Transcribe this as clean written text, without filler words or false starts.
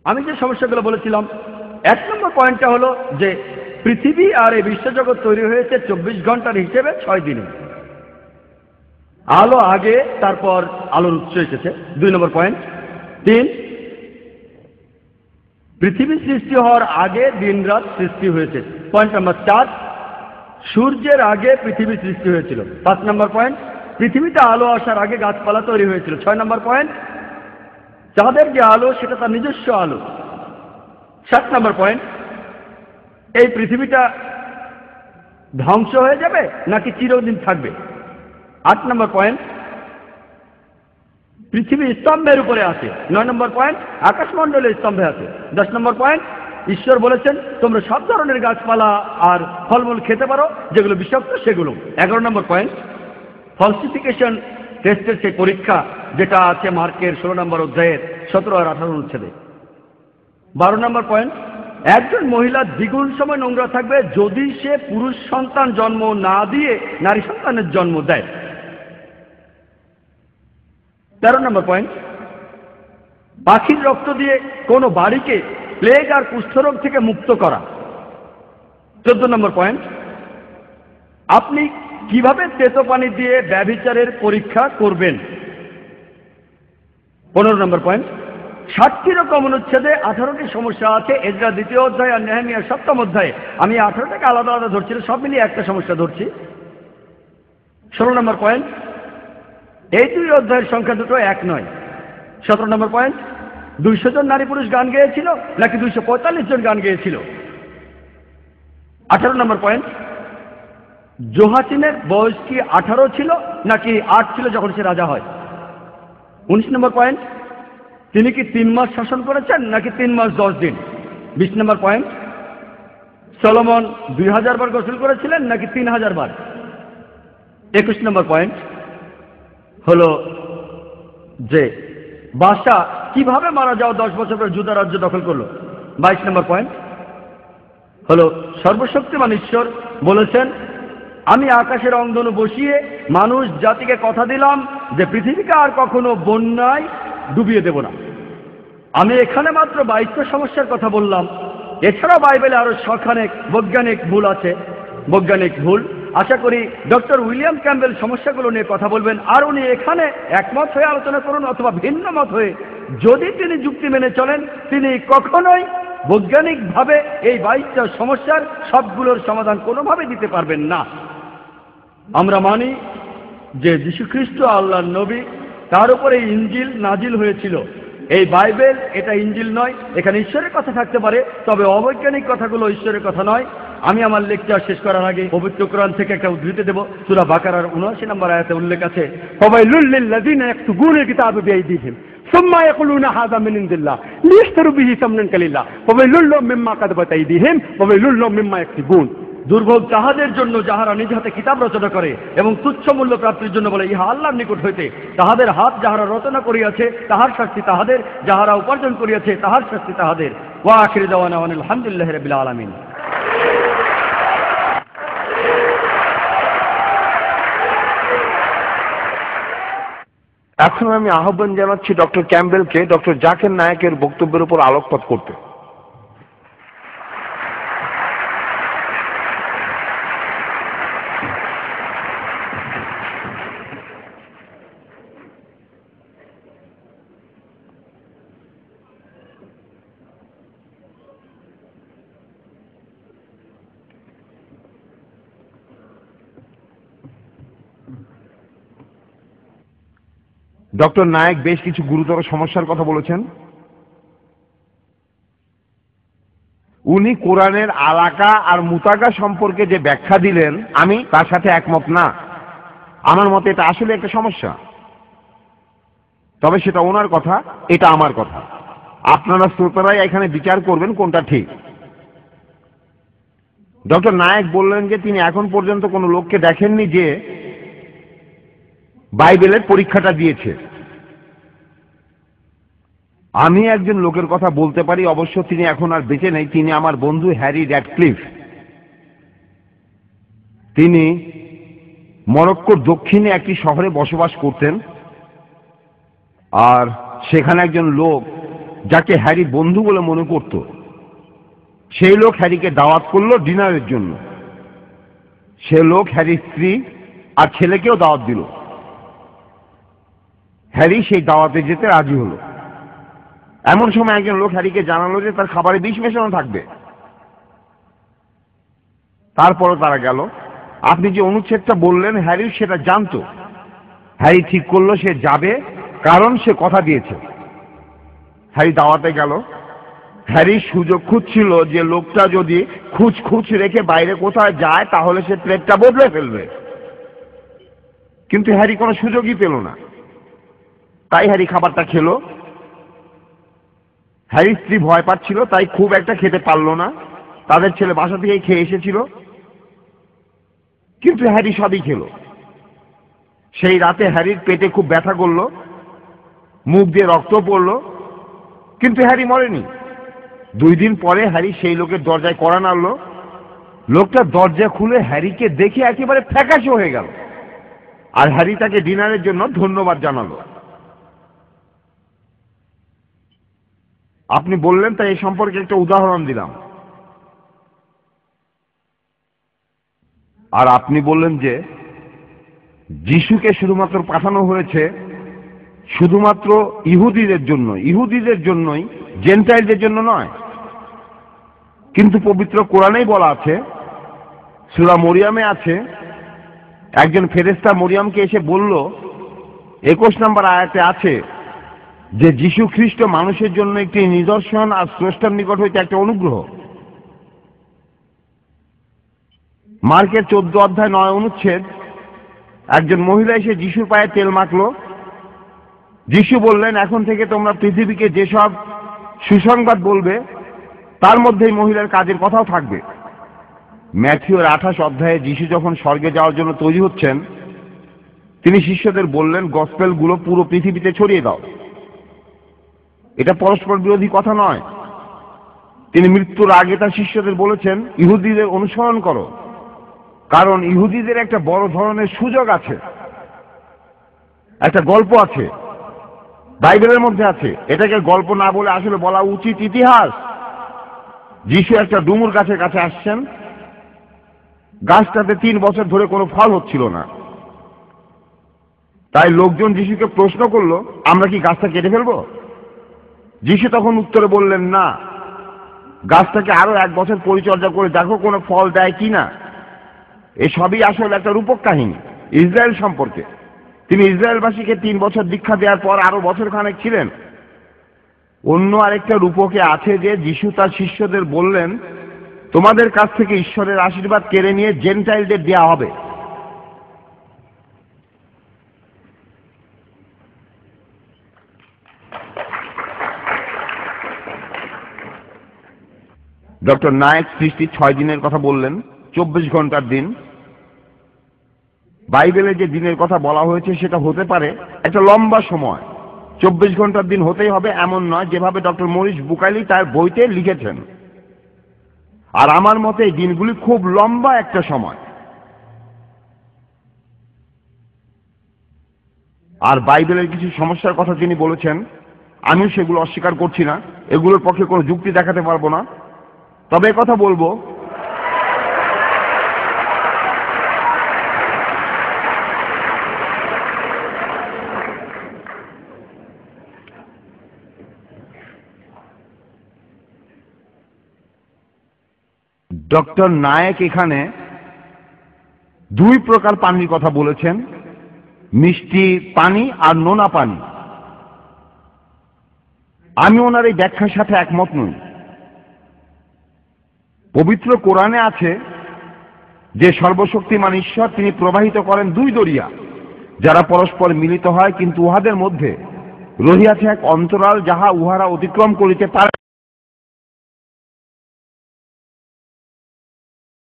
আমি যে সমস্যাগুলো বলেছিলাম, 1 নম্বর পয়েন্টটা হলো যে পৃথিবী আর এই বিশ্বজগৎ তৈরি হয়েছে 24 ঘন্টার হিসেবে 6 দিনে। আলো আগে, তারপর আলোর উৎস এসেছে। 2 নম্বর পয়েন্ট। 3, পৃথিবী সৃষ্টি হওয়ার আগে দিন রাত সৃষ্টি হয়েছে। পয়েন্ট নাম্বার 4, সূর্যের আগে পৃথিবী সৃষ্টি হয়েছিল। 5 নম্বর পয়েন্ট, পৃথিবীতে আলো আসার আগে গাছপালা তৈরি হয়েছিল। 6 নম্বর পয়েন্ট, চাঁদের যে আলো সেটা তার নিজস্ব আলো। 7 নম্বর পয়েন্ট, এই পৃথিবীটা ধ্বংস হয়ে যাবে নাকি চিরদিন থাকবে। 8 নম্বর পয়েন্ট, পৃথিবী স্তম্ভের উপরে আছে। 9 নম্বর পয়েন্ট, আকাশমণ্ডলের স্তম্ভে আছে। 10 নম্বর পয়েন্ট, ঈশ্বর বলেছেন তোমরা সব ধরনের গাছপালা আর ফলমূল খেতে পারো, যেগুলো বিষাক্ত সেগুলো। 11 নম্বর পয়েন্ট, ফলসিফিকেশন টেস্টের সেই পরীক্ষা যেটা আছে মার্কের 16 নম্বর অধ্যায়ের 17 আর 18 অনুচ্ছেদে। 12 নম্বর পয়েন্ট, একজন মহিলা দ্বিগুণ সময় নোংরা থাকবে যদি সে পুরুষ সন্তান জন্ম না দিয়ে নারী সন্তানের জন্ম দেয়। 13 নম্বর পয়েন্ট, পাখির রক্ত দিয়ে কোনো বাড়িকে প্লেগ আর কুষ্ঠরোগ থেকে মুক্ত করা। 14 নম্বর পয়েন্ট, আপনি কিভাবে তেতো পানি দিয়ে ব্যভিচারের পরীক্ষা করবেন। 15 নম্বর পয়েন্ট, 60টিরও কম অনুচ্ছেদে 18টি সমস্যা আছে। এজরা 2য় অধ্যায় আর নেহেমিয়া 7ম অধ্যায়ে। আমি 18টাকে আলাদা আলাদা ধরছি, সব মিলিয়ে একটা সমস্যা ধরছি। 16 নম্বর পয়েন্ট, এই 2 অধ্যায়ের সংখ্যা দুটো এক নয়। 17 নম্বর পয়েন্ট, 200 জন নারী পুরুষ গান গেয়েছিল নাকি 245 জন গান গেয়েছিল। 18 নম্বর পয়েন্ট, জোহাচিনের বয়স কি 18 ছিল নাকি 8 ছিল যখন সে রাজা হয়। 19 নম্বর পয়েন্ট, তিনি কি 3 মাস শাসন করেছেন নাকি 3 মাস 10 দিন। 20 নম্বর পয়েন্ট, সলোমন 2000 বার গোসল করেছিলেন নাকি 3000 বার। 21 নম্বর পয়েন্ট হলো যে বাদশা কিভাবে মারা যাওয়া 10 বছর পরে জুদা রাজ্য দখল করলো। 22 নম্বর পয়েন্ট হলো সর্বশক্তিমান ঈশ্বর বলেছেন আমি আকাশের অঙ্গনু বসিয়ে মানুষ জাতিকে কথা দিলাম যে পৃথিবীকে আর কখনো বন্যায় ডুবিয়ে দেব না। আমি এখানে মাত্র 22টা সমস্যার কথা বললাম। এছাড়াও বাইবেলে আরো শখানেক বৈজ্ঞানিক ভুল আছে। বৈজ্ঞানিক ভুল, আশা করি ডক্টর উইলিয়াম ক্যাম্বেল সমস্যাগুলো নিয়ে কথা বলবেন, আর উনি এখানে একমত হয়ে আলোচনা করুন অথবা ভিন্ন মত হয়ে। যদি তিনি যুক্তি মেনে চলেন, তিনি কখনোই বৈজ্ঞানিকভাবে এই 22টা সমস্যার সবগুলোর সমাধান কোনোভাবে দিতে পারবেন না। আমরা মানি যে যীশুখ্রিস্ট আল্লাহর নবী, তার উপরে ইঞ্জিল নাজিল হয়েছিল। এই বাইবেল এটা ইঞ্জিল নয়। এখানে ঈশ্বরের কথা থাকতে পারে, তবে অবৈজ্ঞানিক কথাগুলো ঈশ্বরের কথা নয়। আমি আমার লেকচার শেষ করার আগে পবিত্র কোরআন থেকে একটা উদ্ধৃতি দেব। সূরা বাকারার 79 নম্বর আয়াতে উল্লেখ আছে, ফাওয়াইলুল লিল্লাযিনা ইয়াকতুবুনাল কিতাবা বিআইদিহিম সুম্মা ইয়াকুলুনা হাযা মিন ইনদিল্লাহ লিয়াশতারু বিহি সামনান কালিলা ফাওয়াইলুল লাহুম মিম্মা কাতাবাত আইদিহিম ওয়াওয়াইলুল লাহুম মিম্মা ইয়াকসিবুন। দুর্ভোগ তাহাদের জন্য যাহারা নিজ হাতে কিতাব রচনা করে এবং তুচ্ছ মূল্য প্রাপ্তির জন্য বলে ইহা আল্লাহর নিকট হইতে। তাহাদের হাত যাহারা রচনা করিয়াছে তাহার শাস্তি তাহাদের, যাহারা উপার্জন করিয়াছে তাহার শাস্তি তাহাদের। ওয়া আখিরু দাওয়ানা আলহামদুলিল্লাহি রাব্বিল আলামিন। এখন আমি আহ্বান জানাচ্ছি ডক্টর ক্যাম্বেলকে ডক্টর জাকির নায়েকের বক্তব্যের উপর আলোকপাত করতে। ডক্টর নায়েক বেশ কিছু গুরুতর সমস্যার কথা বলেছেন। উনি কোরআনের আলাকা আর মুতাকা সম্পর্কে যে ব্যাখ্যা দিলেন, আমি তার সাথে একমত না। আমার মতে এটা আসলে একটা সমস্যা, তবে সেটা ওনার কথা, এটা আমার কথা। আপনারা শ্রোতারাই এখানে বিচার করবেন কোনটা ঠিক। ডক্টর নায়েক বললেন যে তিনি এখন পর্যন্ত কোনো লোককে দেখেননি যে বাইবেলের পরীক্ষাটা দিয়েছে। আমি একজন লোকের কথা বলতে পারি, অবশ্য তিনি এখন আর বেঁচে নেই। তিনি আমার বন্ধু হ্যারি র্যাডক্লিফ। তিনি মরক্কোর দক্ষিণে একটি শহরে বসবাস করতেন, আর সেখানে একজন লোক যাকে হ্যারি বন্ধু বলে মনে করত, সেই লোক হ্যারিকে দাওয়াত করলো ডিনারের জন্য। সে লোক হ্যারির স্ত্রী আর ছেলেকেও দাওয়াত দিল। হ্যারি সেই দাওয়াতে যেতে রাজি হলো। এমন সময় একজন লোক হ্যারিকে জানালো যে তার খাবারে বিষ মেশানো থাকবে। তারপরও তারা গেল। আপনি যে অনুচ্ছেদটা বললেন হ্যারি সেটা জানতো। হ্যারি ঠিক করলো সে যাবে, কারণ সে কথা দিয়েছে। হ্যারি দাওয়াতে গেল। হ্যারি সুযোগ খুঁজছিল যে লোকটা যদি খুঁজ রেখে বাইরে কোথায় যায় তাহলে সে প্লেটটা বদলে ফেলবে, কিন্তু হ্যারি কোনো সুযোগই পেল না। তাই হ্যারি খাবারটা খেলো। হ্যারির স্ত্রী ভয় পাচ্ছিল, তাই খুব একটা খেতে পারলো না। তাদের ছেলে বাসা থেকেই খেয়ে এসেছিল, কিন্তু হ্যারি সবই খেলো। সেই রাতে হ্যারির পেটে খুব ব্যথা করলো, মুখ দিয়ে রক্ত পড়লো, কিন্তু হ্যারি মরেনি। 2 দিন পরে হ্যারি সেই লোকের দরজায় কড়া নাড়ল। লোকটা দরজা খুলে হ্যারিকে দেখে একেবারে ফ্যাকাশে হয়ে গেল, আর হ্যারি তাকে ডিনারের জন্য ধন্যবাদ জানালো। আপনি বললেন তাই এই সম্পর্কে একটা উদাহরণ দিলাম। আর আপনি বললেন যে যিশুকে শুধুমাত্র পাঠানো হয়েছে শুধুমাত্র ইহুদিদের জন্যই, জেন্টাইলদের জন্য নয়। কিন্তু পবিত্র কোরআনেই বলা আছে, সূরা মরিয়মে আছে, একজন ফেরেশতা মরিয়মকে এসে বলল, 21 নম্বর আয়াতে আছে যে যীশু খ্রিস্ট মানুষের জন্য একটি নিদর্শন আর স্রষ্টার নিকট হইতে একটা অনুগ্রহ। মার্কের 14 অধ্যায় 9 অনুচ্ছেদ, একজন মহিলা এসে যিশুর পায়ে তেল মাখল। যিশু বললেন, এখন থেকে তোমরা পৃথিবীকে যেসব সুসংবাদ বলবে তার মধ্যেই মহিলার কাজের কথাও থাকবে। ম্যাথিউর 28 অধ্যায়ে যিশু যখন স্বর্গে যাওয়ার জন্য তৈরি হচ্ছেন, তিনি শিষ্যদের বললেন, গসপেলগুলো পুরো পৃথিবীতে ছড়িয়ে দাও। এটা পরস্পর বিরোধী কথা নয়। তিনি মৃত্যুর আগে তার শিষ্যদের বলেছেন, ইহুদিদের অনুসরণ করো, কারণ ইহুদিদের একটা বড় ধরনের সুযোগ আছে। একটা গল্প আছে, বাইবেলের মধ্যে আছে। এটাকে গল্প না বলে আসলে বলা উচিত ইতিহাস। যিশু একটা ডুমুর গাছের কাছে আসছেন। গাছটাতে 3 বছর ধরে কোনো ফল হচ্ছিল না। তাই লোকজন যিশুকে প্রশ্ন করলো, আমরা কি গাছটা কেটে ফেলবো? যিশু তখন উত্তরে বললেন, না, গাছটাকে আরো 1 বছর পরিচর্যা করে দেখো কোনো ফল দেয় কিনা। এসবই আসলে একটা রূপক কাহিনী ইসরায়েল সম্পর্কে। তিনি ইসরায়েলবাসীকে 3 বছর দীক্ষা দেওয়ার পর আরো বছরখানেক ছিলেন। অন্য আরেকটা রূপকে আছে যে যিশু তার শিষ্যদের বললেন, তোমাদের কাছ থেকে ঈশ্বরের আশীর্বাদ কেড়ে নিয়ে জেন্টাইলদের দেয়া হবে। ডক্টর নায়েক সৃষ্টি 6 দিনের কথা বললেন, 24 ঘন্টার দিন। বাইবেলে যে দিনের কথা বলা হয়েছে সেটা হতে পারে একটা লম্বা সময়। 24 ঘন্টার দিন হতেই হবে এমন নয়, যেভাবে ডক্টর মরিস বুকাইলি তার বইতে লিখেছেন। আর আমার মতে এই দিনগুলি খুব লম্বা একটা সময়। আর বাইবেলের কিছু সমস্যার কথা তিনি বলেছেন, আমিও সেগুলো অস্বীকার করছি না, এগুলোর পক্ষে কোনো যুক্তি দেখাতে পারবো না। তবে কথা বলবো, ডক্টর নায়েক এখানে 2 প্রকার পানির কথা বলেছেন, মিষ্টি পানি আর নোনা পানি। আমি ওনার এই ব্যাখ্যার সাথে একমত নই। পবিত্র কোরআনে আছে যে সর্বশক্তিমান ঈশ্বর তিনি প্রবাহিত করেন 2 দরিয়া, যারা পরস্পর মিলিত হয়, কিন্তু উহাদের মধ্যে রহিয়াছে এক অন্তরাল, যাহা উহারা অতিক্রম করিতে পারে